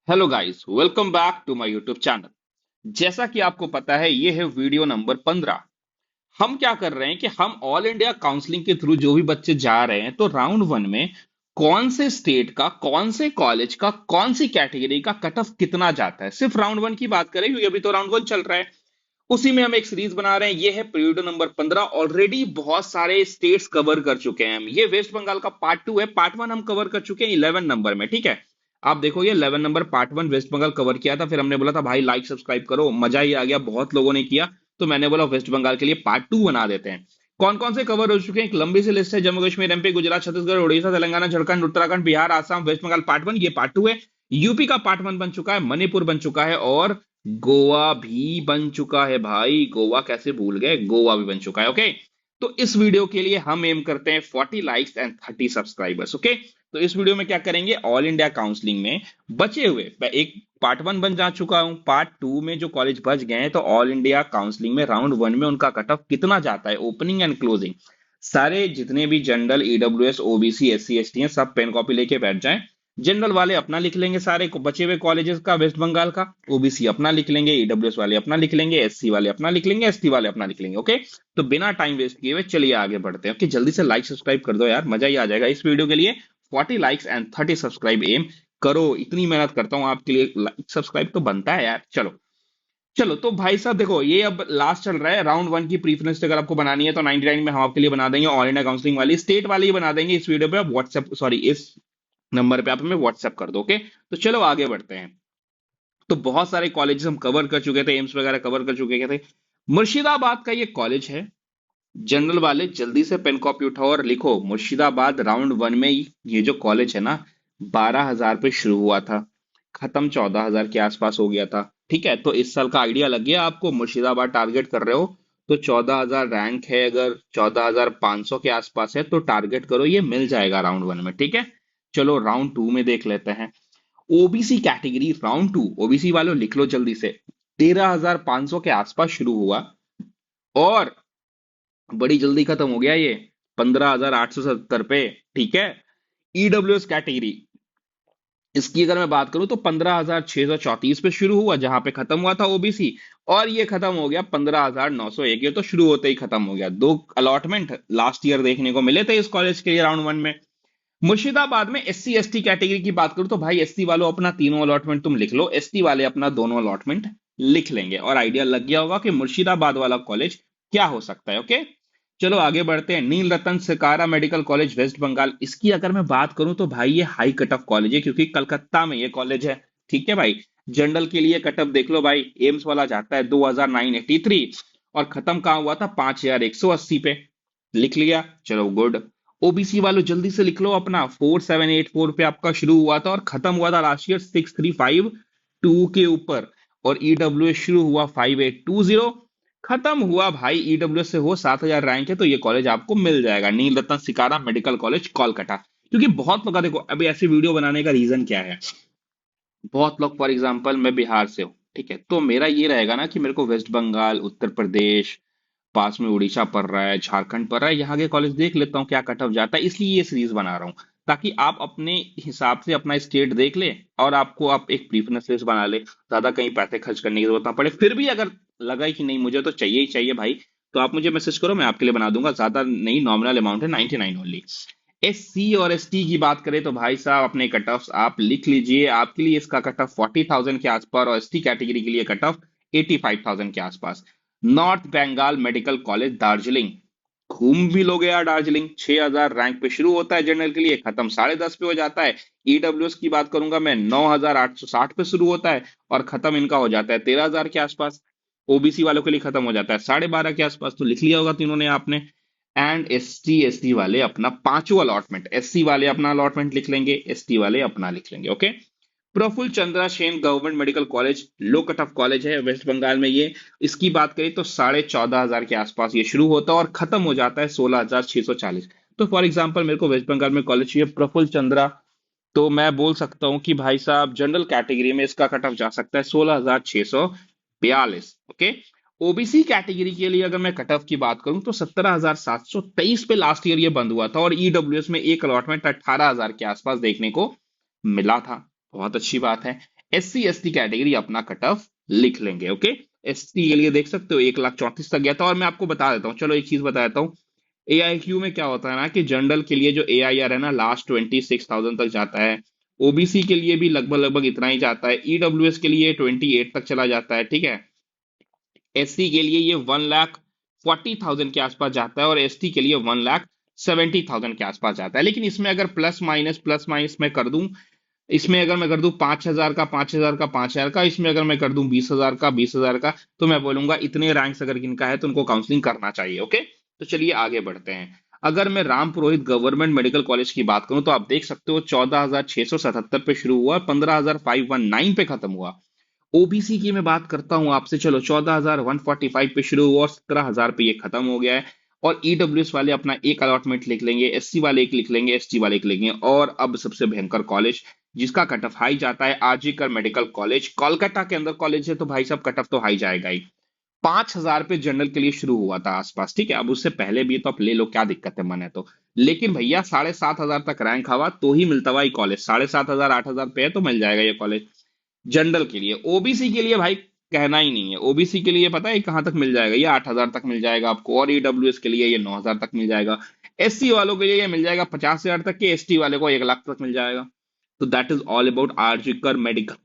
Hello guys, welcome back to my YouTube channel. जैसा कि आपको पता है, ये है वीडियो नंबर 15। हम क्या कर रहे हैं कि हम ऑल इंडिया काउंसलिंग के थ्रू जो भी बच्चे जा रहे हैं, तो राउंड वन में कौन से स्टेट का, कौन से कॉलेज का, कौन सी कैटेगरी का कट ऑफ कितना जाता है, सिर्फ राउंड वन की बात करें क्योंकि अभी तो राउंड वन चल रहा है। उसी में हम एक सीरीज बना रहे हैं। ये है वीडियो नंबर 15। ऑलरेडी बहुत सारे स्टेट्स कवर कर चुके हैं हम। ये वेस्ट बंगाल का पार्ट टू है। पार्ट वन हम कवर कर चुके हैं 11 नंबर में, ठीक है। आप देखो, ये 11 number part one West Bengal cover किया था। फिर हमने बोला था भाई लाइक सब्सक्राइब करो, मजा ही आ गया, बहुत लोगों ने किया। तो मैंने बोला वेस्ट बंगाल के लिए पार्ट टू बना देते हैं। कौन कौन से कवर हो चुके हैं, एक लंबी सी लिस्ट है। Jammu Kashmir, MP, Gujarat, Chhattisgarh, Orissa, Telangana, Jharkhand, Uttarakhand, Bihar, Assam, West Bengal part one, ये पार्ट टू है। यूपी का पार्ट वन बन चुका है, मणिपुर बन चुका है, और गोवा भी बन चुका है। भाई गोवा कैसे भूल गए, गोवा भी बन चुका है। ओके, तो इस वीडियो के लिए हम एम करते हैं 40 लाइक्स एंड 30 सब्सक्राइबर्स। ओके, तो इस वीडियो में क्या करेंगे, ऑल इंडिया काउंसलिंग में बचे हुए, मैं एक पार्ट वन बन जा चुका हूं, पार्ट टू में जो कॉलेज बच गए हैं, तो ऑल इंडिया काउंसलिंग में राउंड वन में उनका कट ऑफ कितना जाता है, ओपनिंग एंड क्लोजिंग। सारे जितने भी general, EWS, OBC, SC, ST हैं, सब पेन कॉपी लेके बैठ जाएं। जनरल वाले अपना लिख लेंगे सारे को बचे हुए कॉलेजेस का वेस्ट बंगाल का, ओबीसी अपना लिख लेंगे, ईडब्ल्यूएस वाले अपना लिख लेंगे, एससी वाले अपना लिख लेंगे, एसटी वाले अपना लिख लेंगे। ओके, तो बिना टाइम वेस्ट किए हुए चलिए आगे बढ़ते हैं। ओके, जल्दी से लाइक सब्सक्राइब कर दो यार, मजा ही आ जाएगा। इस वीडियो के लिए 40 लाइक्स एंड 30 सब्सक्राइब एम करो। इतनी मेहनत करता हूं आपके लिए, लाइक सब्सक्राइब तो बनता है यार। चलो चलो, तो भाई साहब देखो, ये अब लास्ट चल रहा है राउंड वन की प्रीफरेंस। अगर आपको बनानी है तो 99 में हम आपके लिए बना देंगे। ऑल इंडिया काउंसलिंग वाली, स्टेट वाली ही बना देंगे। इस वीडियो पे आप व्हाट्सएप, सॉरी, इस नंबर पे आप हमें व्हाट्सएप कर दो। ओके, तो चलो आगे बढ़ते हैं। तो बहुत सारे कॉलेजेस हम कवर कर चुके थे, एम्स वगैरह कवर कर चुके थे। मुर्शिदाबाद का ये कॉलेज है। जनरल वाले जल्दी से पेन कॉपी उठाओ और लिखो, मुर्शिदाबाद राउंड वन में ये जो कॉलेज है ना, 12,000 पे शुरू हुआ था, खत्म 14,000 के आसपास हो गया था। ठीक है, तो इस साल का आइडिया लग गया आपको। मुर्शिदाबाद टारगेट कर रहे हो तो 14,000 रैंक है, अगर 14,500 के आसपास है तो टारगेट करो, ये मिल जाएगा राउंड वन में। ठीक है, चलो राउंड टू में देख लेते हैं। OBC category round to, OBC वालों लिख लो जल्दी से। 13,500 के आसपास शुरू हुआ और बड़ी जल्दी खत्म हो गया ये 15,870 पे। ठीक है, ईडब्ल्यूएस कैटेगरी, इसकी अगर मैं बात करूं तो 15,634 पे शुरू हुआ, जहां पे खत्म हुआ था ओबीसी, और ये खत्म हो गया 15,901। ये तो शुरू होते ही खत्म हो गया। दो अलॉटमेंट लास्ट ईयर देखने को मिले थे इस कॉलेज के लिए राउंड वन में। मुर्शिदाबाद में एससी एसटी कैटेगरी की बात करूं तो भाई एससी वालों अपना तीनों अलॉटमेंट तुम लिख लो, एसटी वाले अपना दोनों अलॉटमेंट लिख लेंगे, और आइडिया लग गया होगा कि मुर्शिदाबाद वाला कॉलेज क्या हो सकता है। ओके, चलो आगे बढ़ते हैं। नील रतन सिकारा मेडिकल कॉलेज वेस्ट बंगाल, इसकी अगर मैं बात करूं तो भाई ये हाई कट ऑफ कॉलेज है क्योंकि कलकत्ता में ये कॉलेज है। ठीक है भाई, जनरल के लिए कट ऑफ देख लो भाई, एम्स वाला जाता है 2,983 और खत्म कहां हुआ था, 5,180 पे। लिख लिया, चलो गुड। ओबीसी वालों जल्दी से लिख लो अपना, 4,784 पे आपका शुरू हुआ था और खत्म हुआ था लास्ट ईयर 6,352 के ऊपर। और ईडब्ल्यू शुरू हुआ 5,820, खत्म हुआ भाई ईडब्ल्यू से हो 7,000 रैंक है, तो ये कॉलेज आपको मिल जाएगा, नील रत्न सिकारा मेडिकल कॉलेज कोलकाता। क्योंकि बहुत लोग, देखो अभी ऐसी वीडियो बनाने का रीजन क्या है, बहुत लोग, फॉर एग्जांपल मैं बिहार से हूँ, ठीक है, तो मेरा ये रहेगा ना कि मेरे को वेस्ट बंगाल, उत्तर प्रदेश, पास में उड़ीसा पड़ रहा है, झारखंड पड़ रहा है, यहाँ के कॉलेज देख लेता हूँ क्या कट ऑफ जाता है। इसलिए ये सीरीज बना रहा हूँ ताकि आप अपने हिसाब से अपना स्टेट देख ले और आपको आप एक प्रीफरेंस लिस्ट बना ले, ज्यादा कहीं पैसे खर्च करने की जरूरत ना पड़े। फिर भी अगर लगा कि नहीं मुझे तो चाहिए ही चाहिए भाई, तो आप मुझे मैसेज करो, मैं आपके लिए बना दूंगा। ज्यादा नहीं, नॉमिनल अमाउंट है 99 ओनली। एससी और एसटी की बात करें तो भाई साहब अपने कट ऑफ आप लिख लीजिए। आपके लिए इसका कट ऑफ 40,000 के आसपास और एसटी कैटेगरी के लिए कट ऑफ 85,000 के आसपास। North Bengal medical college Darjeeling, घूम भी लोगे यार दार्जिलिंग, 6,000 रैंक पे शुरू होता है जनरल के लिए, खत्म 10.5 पे हो जाता है। ईडब्ल्यूएस की बात करूंगा मैं, 9,860 पे शुरू होता है और खत्म इनका हो जाता है 13,000 के आसपास। ओबीसी वालों के लिए खत्म हो जाता है 12.5 के आसपास। तो लिख लिया होगा तीनों ने आपने। एंड एसटी एसटी वाले अपना पांचों अलॉटमेंट, एससी वाले अपना अलॉटमेंट लिख लेंगे, एसटी वाले अपना लिख लेंगे। Okay, Prafulla Chandra Sen government medical college, low cut off college है वेस्ट बंगाल में ये। इसकी बात करें तो 14,500 के आसपास ये शुरू होता है और खत्म हो जाता है 16,640। तो फॉर एग्जांपल मेरे को वेस्ट बंगाल में कॉलेज चाहिए प्रफुल्ल चंद्रा, तो मैं बोल सकता हूँ कि भाई साहब जनरल कैटेगरी में इसका कट ऑफ जा सकता है 16,642। ओके, ओबीसी कैटेगरी के लिए अगर मैं कट ऑफ की बात करूं तो 17,723 पे लास्ट ईयर ये बंद हुआ था और ईडब्ल्यूएस में एक अलॉटमेंट 18,000 के आसपास देखने को मिला था। बहुत अच्छी बात है। SC ST कैटेगरी अपना कट ऑफ लिख लेंगे। ओके, ST के लिए देख सकते हो 1,34,000 तक गया था। और मैं आपको बता देता हूँ, चलो एक चीज बता देता हूँ, AIQ में क्या होता है ना कि जनरल के लिए जो AIR है ना लास्ट 26,000 तक जाता है। OBC के लिए भी लगभग लगभग इतना ही जाता है। EWS के लिए 28 तक चला जाता है, ठीक है। SC के लिए ये 1,40,000 के आसपास जाता है और ST के लिए 1,70,000 के आसपास जाता है। लेकिन इसमें अगर प्लस माइनस मैं कर दूं, इसमें अगर मैं कर दूं 5,000 का 5,000 का 5,000 का, इसमें अगर मैं कर दूं 20,000 का 20,000 का, तो मैं बोलूंगा इतने रैंक्स अगर इनका है तो उनको काउंसलिंग करना चाहिए। ओके, तो चलिए आगे बढ़ते हैं। अगर मैं राम पुरोहित गवर्नमेंट मेडिकल कॉलेज की बात करूं तो आप देख सकते हो 14,677 पे शुरू हुआ, 15,519 पे खत्म हुआ। ओबीसी की मैं बात करता हूं आपसे, चलो 14,145 पे शुरू हुआ और 17,000 पे ये खत्म हो गया है। और ईडब्ल्यूएस वाले अपना एक अलॉटमेंट लिख लेंगे, SC वाले एक लिख लेंगे, ST वाले एक लेंगे। और अब सबसे भयंकर कॉलेज जिसका कट ऑफ हाई जाता है, आरजीकर मेडिकल कॉलेज, कोलकाता के अंदर कॉलेज है, तो भाई साहब कट ऑफ तो हाई जाएगा ही। 5,000 पे जनरल के लिए शुरू हुआ था आसपास, ठीक है। अब उससे पहले भी तो आप ले लो, क्या दिक्कत है, मन है तो। लेकिन भैया 7,500 तक रैंक हवा तो ही मिलता हुआ ये कॉलेज, 7,500 8,000 पे है तो मिल जाएगा ये कॉलेज जनरल के लिए। ओबीसी के लिए भाई कहना ही नहीं है, ओबीसी के लिए पता है कहां तक मिल जाएगा, ये 8,000 तक मिल जाएगा आपको। और ईडब्ल्यूएस के लिए ये 9,000 तक मिल जाएगा। SC वालों के लिए ये मिल जाएगा 50,000 तक के, ST वाले को 1 लाख तक मिल जाएगा। तो that is all about RG Kar medical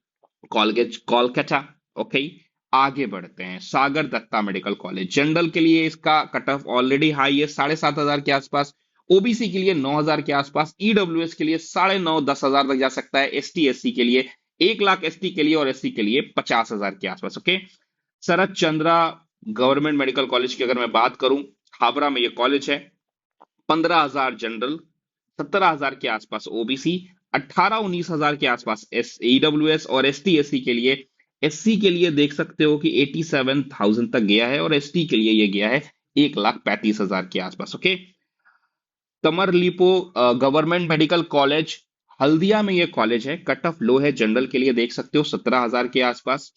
college Kolkata. Okay, आगे बढ़ते हैं। सागर दत्ता मेडिकल कॉलेज जनरल के लिए इसका कट ऑफ ऑलरेडी हाई है, 7,500 के आसपास। ओबीसी के लिए 9,000 के आसपास, ईडब्ल्यूएस के लिए 9,500 10,000 तक जा सकता है, ST SC के लिए 1 लाख, ST के लिए और SC के लिए 50,000 के आसपास। ओके, शरद चंद्रा गवर्नमेंट मेडिकल कॉलेज की अगर मैं बात करूं, हावड़ा में ये कॉलेज है। 15,000 जनरल, 17,000 के आसपास ओबीसी, 18 19,000 के आसपास एस ईडब्ल्यूएस और ST SC के लिए। SC के लिए देख सकते हो कि 87,000 तक गया है और ST के लिए ये गया है 1,35,000 के आसपास। ओके, कमरलीपो गवर्नमेंट मेडिकल कॉलेज, हल्दिया में ये कॉलेज है। कट ऑफ लो है जनरल के लिए, देख सकते हो 17,000 के आसपास।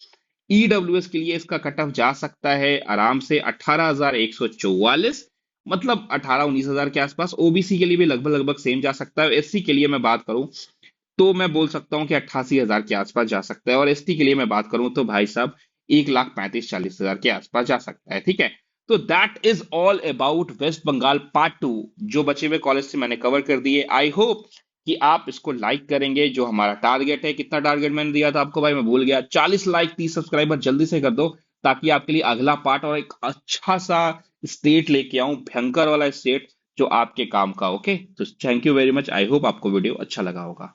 ईडब्ल्यूएस के लिए इसका कट ऑफ जा सकता है आराम से 18,144, मतलब 18 19,000 के आसपास। ओबीसी के लिए भी लगभग लगभग सेम जा सकता है। SC के लिए मैं बात करूं तो मैं बोल सकता हूं कि 88,000 के आसपास जा सकता है। और ST के लिए मैं बात करूं तो भाई साहब 1,35 40,000 के आसपास जा सकता है, ठीक है। तो that is all about West Bengal part 2। जो बचे हुए कॉलेज से मैंने कवर कर दिए। आई होप कि आप इसको लाइक करेंगे। जो हमारा टारगेट है, कितना टारगेट मैंने दिया था आपको भाई, मैं भूल गया, 40 लाइक 30 सब्सक्राइबर जल्दी से कर दो, ताकि आपके लिए अगला पार्ट और एक अच्छा सा स्टेट लेके आऊं, भयंकर वाला स्टेट जो आपके काम का। ओके, तो thank you very much. I hope आपको वीडियो अच्छा लगा होगा।